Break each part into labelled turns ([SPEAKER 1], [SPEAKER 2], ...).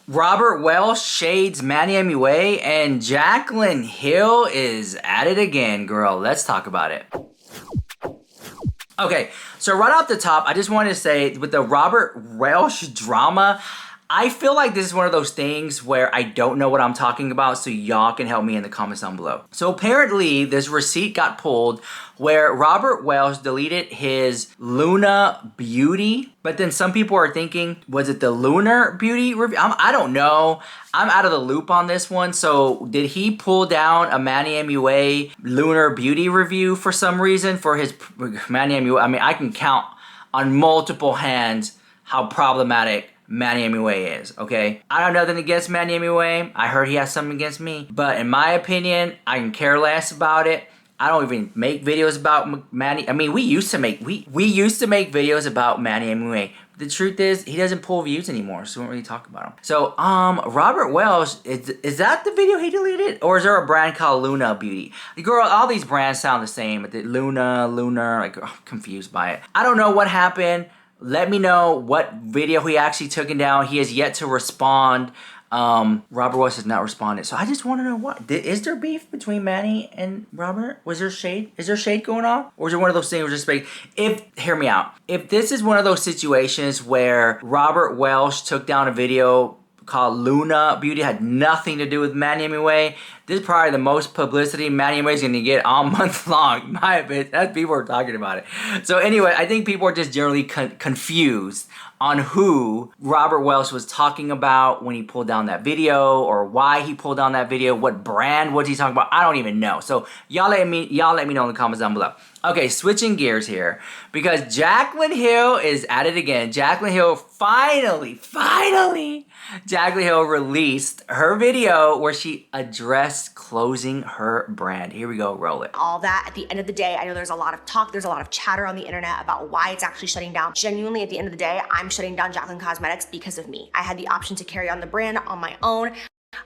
[SPEAKER 1] Robert Welsh shades Manny MUA, and Jaclyn Hill is at it again, girl. Let's talk about it. Okay, so right off the top, I just wanted to say with the Robert Welsh drama, I feel like this is one of those things where I don't know what I'm talking about, so y'all can help me in the comments down below. So apparently, this receipt got pulled where Robert Welsh deleted his Luna Beauty, but then some people are thinking, was it the Lunar Beauty review? I don't know. I'm out of the loop on this one. So did he pull down a Manny MUA Lunar Beauty review for some reason for his Manny MUA? I mean, I can count on multiple hands how problematic Manny MUA is, okay? I don't know nothing against Manny MUA. I heard he has something against me. But in my opinion, I can care less about it. I don't even make videos about Manny. I mean, we used to make videos about Manny MUA. The truth is, he doesn't pull views anymore, so we don't really talk about him. So, Robert Welsh, is that the video he deleted? Or is there a brand called Luna Beauty? Girl, all these brands sound the same. Lunar, like, I'm confused by it. I don't know what happened. Let me know what video he actually took down. He has yet to respond. Robert Welsh has not responded. So I just want to know is there beef between Manny and Robert? Was there shade? Is there shade going on? Or is it one of those things where just like, hear me out. If this is one of those situations where Robert Welsh took down a video called Luna Beauty, had nothing to do with Manny MUA, this is probably the most publicity Manny MUA is going to get all month long. My opinion, that's people are talking about it. So anyway, I think people are just generally confused on who Robert Welsh was talking about when he pulled down that video, or why he pulled down that video, what brand was he talking about. I don't even know. So y'all let me know in the comments down below. Okay, switching gears here, because Jaclyn Hill is at it again. Jaclyn Hill finally, Jaclyn Hill released her video where she addressed closing her brand. Here we go, roll it.
[SPEAKER 2] All that, at the end of the day, I know there's a lot of talk, there's a lot of chatter on the internet about why it's actually shutting down. Genuinely, at the end of the day, I'm shutting down Jaclyn Cosmetics because of me. I had the option to carry on the brand on my own.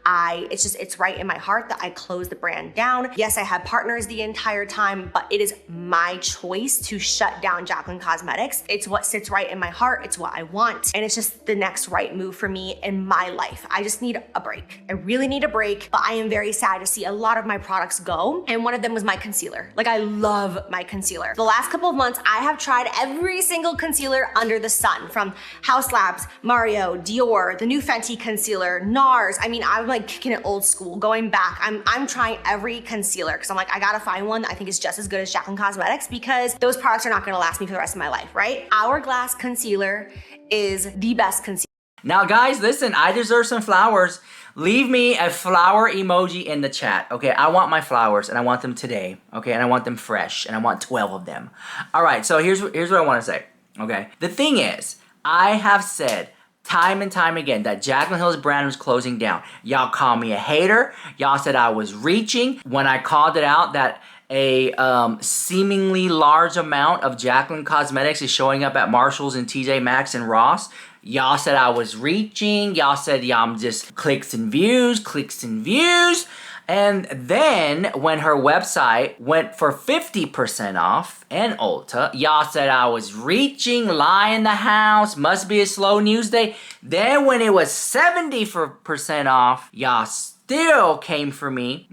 [SPEAKER 2] It's right in my heart that I close the brand down. Yes, I had partners the entire time, but it is my choice to shut down Jaclyn Cosmetics. It's what sits right in my heart. It's what I want. And it's just the next right move for me in my life. I just need a break. I really need a break, but I am very sad to see a lot of my products go. And one of them was my concealer. Like, I love my concealer. The last couple of months, I have tried every single concealer under the sun, from House Labs, Mario, Dior, the new Fenty concealer, NARS. I mean, I'm like kicking it old school, going back. I'm trying every concealer because I'm like, I gotta find one that I think is just as good as Jaclyn Cosmetics, because those products are not gonna last me for the rest of my life, right? Hourglass concealer is the best concealer.
[SPEAKER 1] Now guys, listen, I deserve some flowers. Leave me a flower emoji in the chat, okay? I want my flowers, and I want them today, okay? And I want them fresh, and I want 12 of them. All right, so here's what I want to say, okay? The thing is, I have said time and time again that Jaclyn Hill's brand was closing down. Y'all called me a hater. Y'all said I was reaching when I called it out that a seemingly large amount of Jaclyn Cosmetics is showing up at Marshalls and TJ Maxx and Ross. Y'all said I was reaching. Y'all said, yeah, I'm just clicks and views. And then when her website went for 50% off and Ulta, y'all said I was reaching, lie in the house, must be a slow news day. Then when it was 70% off, y'all still came for me.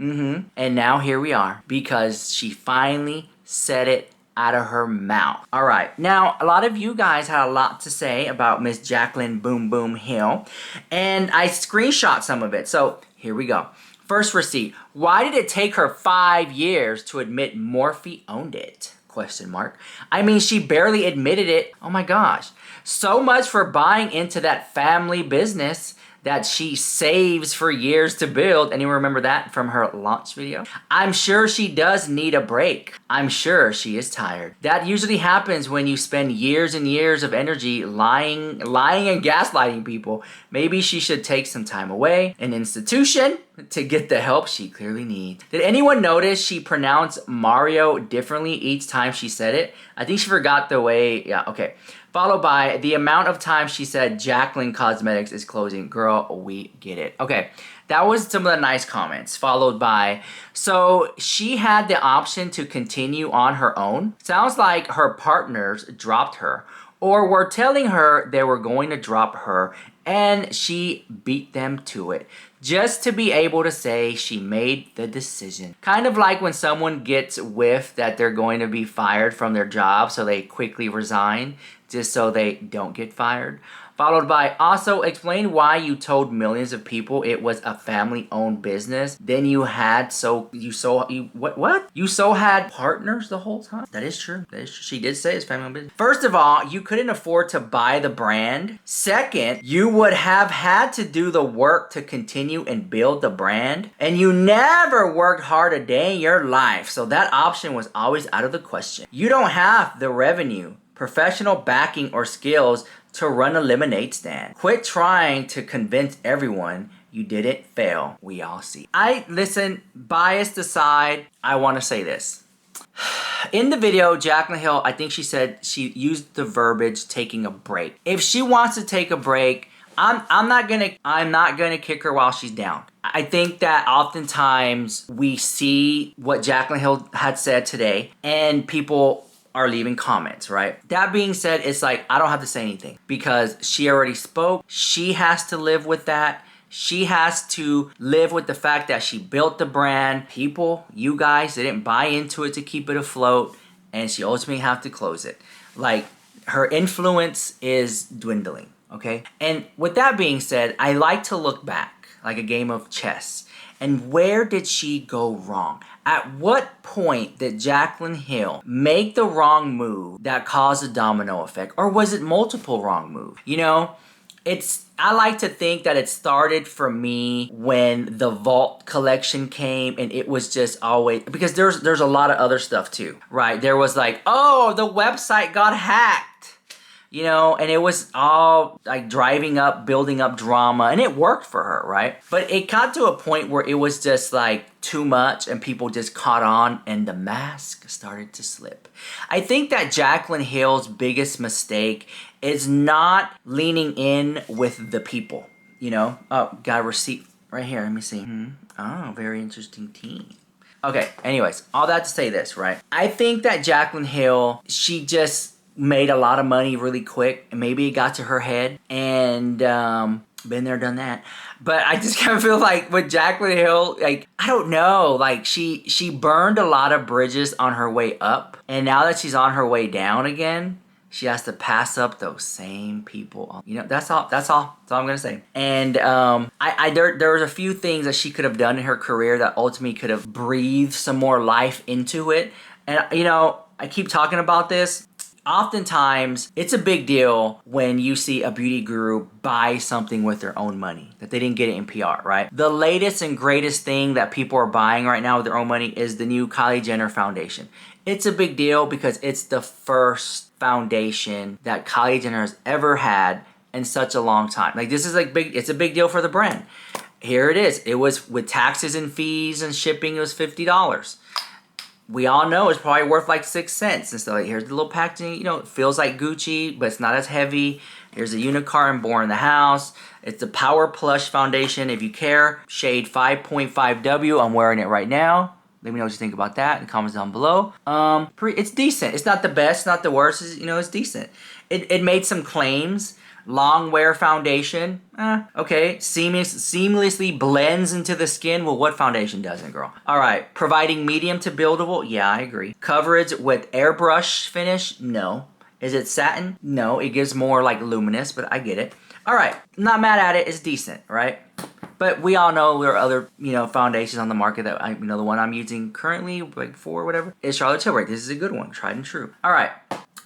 [SPEAKER 1] And now here we are, because she finally said it out of her mouth. All right, now a lot of you guys had a lot to say about Miss Jaclyn Boom Boom Hill, and I screenshot some of it. So here we go. First receipt. Why did it take her 5 years to admit Morphe owned it? Question mark. I mean, she barely admitted it. Oh my gosh. So much for buying into that family business that she saves for years to build. Anyone remember that from her launch video? I'm sure she does need a break. I'm sure she is tired. That usually happens when you spend years and years of energy lying and gaslighting people. Maybe she should take some time away, an institution, to get the help she clearly needs. Did anyone notice she pronounced Mario differently each time she said it? I think she forgot the way, yeah, okay. Followed by the amount of time she said Jaclyn Cosmetics is closing. Girl, we get it. Okay, that was some of the nice comments. Followed by, so she had the option to continue on her own. Sounds like her partners dropped her, or were telling her they were going to drop her And she beat them to it. Just to be able to say she made the decision. Kind of like when someone gets whiffed that they're going to be fired from their job, so they quickly resign just so they don't get fired. Followed by, also explain why you told millions of people it was a family-owned business. Then you had what? You had partners the whole time? That is true. That is true. She did say it's family-owned business. First of all, you couldn't afford to buy the brand. Second, you would have had to do the work to continue and build the brand. And you never worked hard a day in your life. So that option was always out of the question. You don't have the revenue, professional backing, or skills to run a lemonade stand. Quit trying to convince everyone you didn't fail. We all see. Listen, biased aside, I want to say this. In the video, Jaclyn Hill, I think she said she used the verbiage taking a break. If she wants to take a break, I'm not gonna kick her while she's down. I think that oftentimes we see what Jaclyn Hill had said today, and people are leaving comments, right? That being said, it's like, I don't have to say anything because she already spoke. She has to live with that. She has to live with the fact that she built the brand. People, you guys didn't buy into it to keep it afloat, and she ultimately have to close it. Like, her influence is dwindling, okay? And with that being said, I like to look back like a game of chess. And where did she go wrong? At what point did Jaclyn Hill make the wrong move that caused a domino effect? Or was it multiple wrong moves? You know, I like to think that it started for me when the Vault collection came, and it was just always, because there's a lot of other stuff too, right? There was like, oh, the website got hacked. You know, and it was all like building up drama, and it worked for her, right? But it got to a point where it was just like too much, and people just caught on, and the mask started to slip. I think that Jaclyn Hill's biggest mistake is not leaning in with the people, you know? Oh, got a receipt right here. Let me see. Oh, very interesting team. Okay, anyways, all that to say this, right? I think that Jaclyn Hill, she just made a lot of money really quick, and maybe it got to her head, and been there, done that. But I just kind of feel like with Jaclyn Hill, like, I don't know, like she burned a lot of bridges on her way up, and now that she's on her way down again, she has to pass up those same people. You know, that's all I'm gonna say. And there was a few things that she could have done in her career that ultimately could have breathed some more life into it. And you know, I keep talking about this. Oftentimes, it's a big deal when you see a beauty guru buy something with their own money, that they didn't get it in PR, right? The latest and greatest thing that people are buying right now with their own money is the new Kylie Jenner foundation. It's a big deal because it's the first foundation that Kylie Jenner has ever had in such a long time. Like, this is like it's a big deal for the brand. Here it is. It was, with taxes and fees and shipping, it was $50. We all know it's probably worth like 6 cents. And so like, here's the little packaging, you know, it feels like Gucci, but it's not as heavy. Here's a unicorn born in the house. It's the Power Plush Foundation. If you care, shade 5.5W. I'm wearing it right now. Let me know what you think about that in the comments down below. It's decent. It's not the best, not the worst. It's, you know, it's decent. It made some claims. Long wear foundation, okay. Seamlessly blends into the skin. Well, what foundation doesn't, girl? All right, providing medium to buildable. Yeah, I agree. Coverage with airbrush finish. No. Is it satin? No. It gives more like luminous, but I get it. All right, not mad at it. It's decent, right? But we all know there are other, you know, foundations on the market that I, you know, the one I'm using currently, like for whatever, is Charlotte Tilbury. This is a good one, tried and true. All right.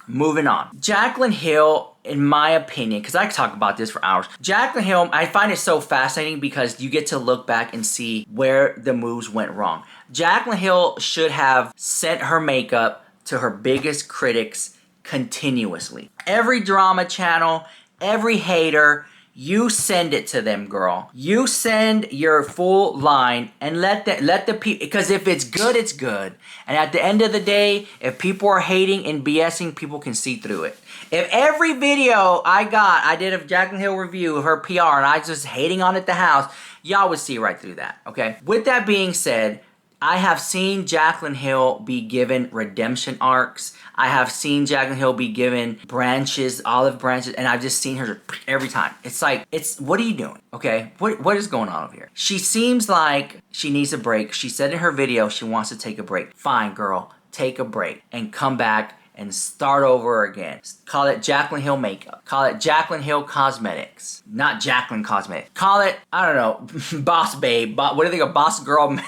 [SPEAKER 1] Moving on. Jaclyn Hill, in my opinion, because I could talk about this for hours. Jaclyn Hill, I find it so fascinating because you get to look back and see where the moves went wrong. Jaclyn Hill should have sent her makeup to her biggest critics continuously. Every drama channel, every hater, you send it to them, girl. You send your full line and let the people, because if it's good, it's good. And at the end of the day, if people are hating and BSing, people can see through it. If every video I did a Jaclyn Hill review of her PR and I just hating on it at the house, y'all would see right through that, okay? With that being said, I have seen Jaclyn Hill be given redemption arcs. I have seen Jaclyn Hill be given branches, olive branches, and I've just seen her every time. It's like, what are you doing? Okay, what is going on over here? She seems like she needs a break. She said in her video she wants to take a break. Fine, girl, take a break and come back and start over again. Call it Jaclyn Hill makeup. Call it Jaclyn Hill cosmetics. Not Jaclyn cosmetics. Call it, I don't know, boss babe. What do you think of boss girl?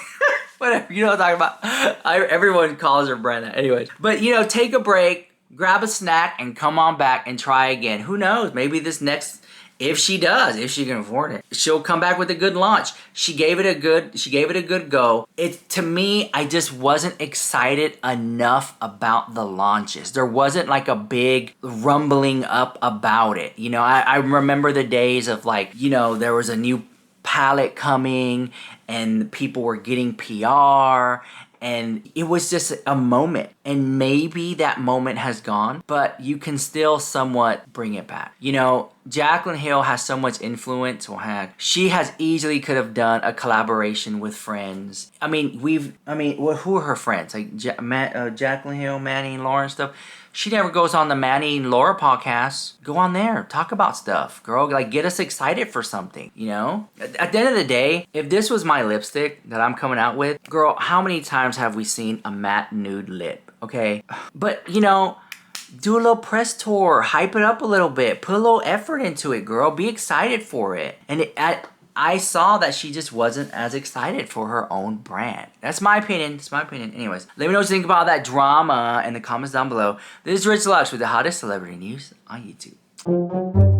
[SPEAKER 1] Whatever, you know what I'm talking about. Everyone calls her brand that. Anyways. But, you know, take a break, grab a snack, and come on back and try again. Who knows? Maybe this next, if she can afford it, she'll come back with a good launch. She gave it a good go. To me, I just wasn't excited enough about the launches. There wasn't like a big rumbling up about it. You know, I remember the days of like, you know, there was a new palette coming and people were getting PR and it was just a moment, and maybe that moment has gone, but you can still somewhat bring it back. You know, Jaclyn Hill has so much influence, she has easily could have done a collaboration with friends. I mean, who are her friends? Like Jaclyn Hill, Manny and Laura and stuff. She never goes on the Manny and Laura podcast. Go on there. Talk about stuff, girl. Like, get us excited for something, you know? At the end of the day, if this was my lipstick that I'm coming out with, girl, how many times have we seen a matte nude lip, okay? But, you know, do a little press tour. Hype it up a little bit. Put a little effort into it, girl. Be excited for it. And I saw that she just wasn't as excited for her own brand. That's my opinion. It's my opinion. Anyways, let me know what you think about that drama in the comments down below. This is Rich Lux with the hottest celebrity news on YouTube.